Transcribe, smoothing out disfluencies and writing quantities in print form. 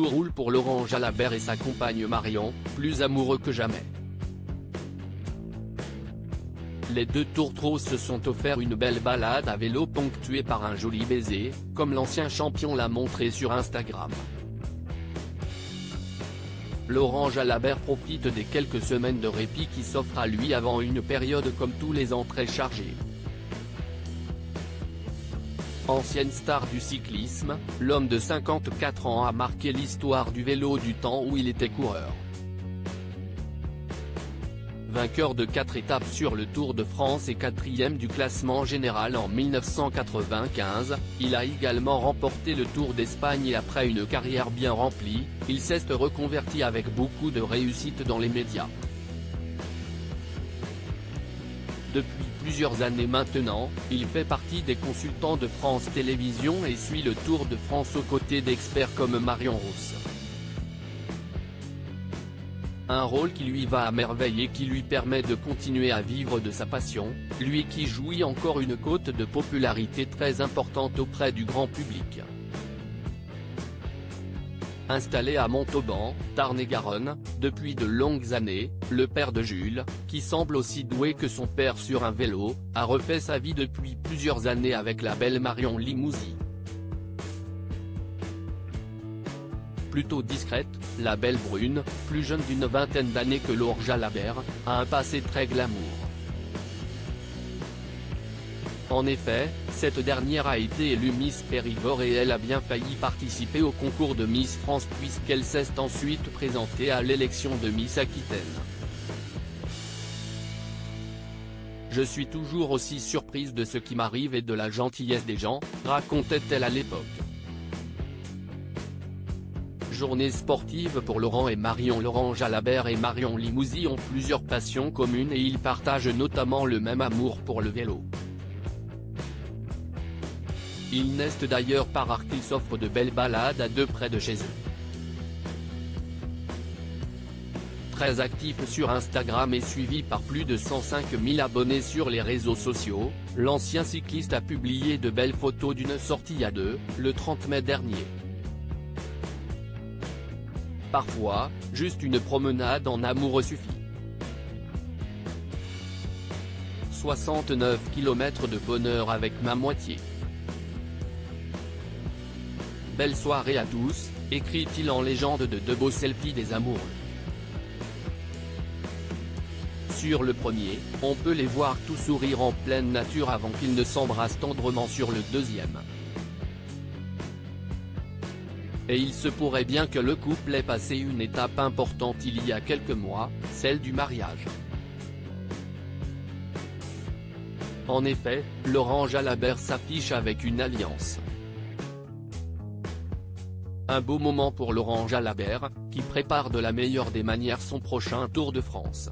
tout roule pour Laurent Jalabert et sa compagne Marion, plus amoureux que jamais. Les deux tourtereaux se sont offerts une belle balade à vélo ponctuée par un joli baiser, comme l'ancien champion l'a montré sur Instagram. Laurent Jalabert profite des quelques semaines de répit qui s'offrent à lui avant une période comme tous les ans très chargée. Ancienne star du cyclisme, l'homme de 54 ans a marqué l'histoire du vélo du temps où il était coureur. Vainqueur de 4 étapes sur le Tour de France et 4e du classement général en 1995, il a également remporté le Tour d'Espagne et après une carrière bien remplie, il s'est reconverti avec beaucoup de réussite dans les médias. Depuis plusieurs années maintenant, il fait partie des consultants de France Télévisions et suit le Tour de France aux côtés d'experts comme Marion Rousse. Un rôle qui lui va à merveille et qui lui permet de continuer à vivre de sa passion, lui qui jouit encore une cote de popularité très importante auprès du grand public. Installé à Montauban, Tarn-et-Garonne, depuis de longues années, le père de Jules, qui semble aussi doué que son père sur un vélo, a refait sa vie depuis plusieurs années avec la belle Marion Limousin. Plutôt discrète, la belle brune, plus jeune d'une vingtaine d'années que Laure Jalabert, a un passé très glamour. En effet, cette dernière a été élue Miss Périgord et elle a bien failli participer au concours de Miss France puisqu'elle s'est ensuite présentée à l'élection de Miss Aquitaine. Je suis toujours aussi surprise de ce qui m'arrive et de la gentillesse des gens, racontait-elle à l'époque. Journée sportive pour Laurent et Marion. Laurent Jalabert et Marion Limousin ont plusieurs passions communes et ils partagent notamment le même amour pour le vélo. Ils n'est d'ailleurs pas rare qu'ils s'offrent de belles balades à deux près de chez eux. Très actif sur Instagram et suivi par plus de 105 000 abonnés sur les réseaux sociaux, l'ancien cycliste a publié de belles photos d'une sortie à deux, le 30 mai dernier. Parfois, juste une promenade en amoureux suffit. 69 km de bonheur avec ma moitié. Belle soirée à tous, écrit-il en légende de deux beaux selfies des amoureux. Sur le premier, on peut les voir tous sourire en pleine nature avant qu'ils ne s'embrassent tendrement sur le deuxième. Et il se pourrait bien que le couple ait passé une étape importante il y a quelques mois, celle du mariage. En effet, Laurent Jalabert s'affiche avec une alliance. Un beau moment pour Laurent Jalabert, qui prépare de la meilleure des manières son prochain Tour de France.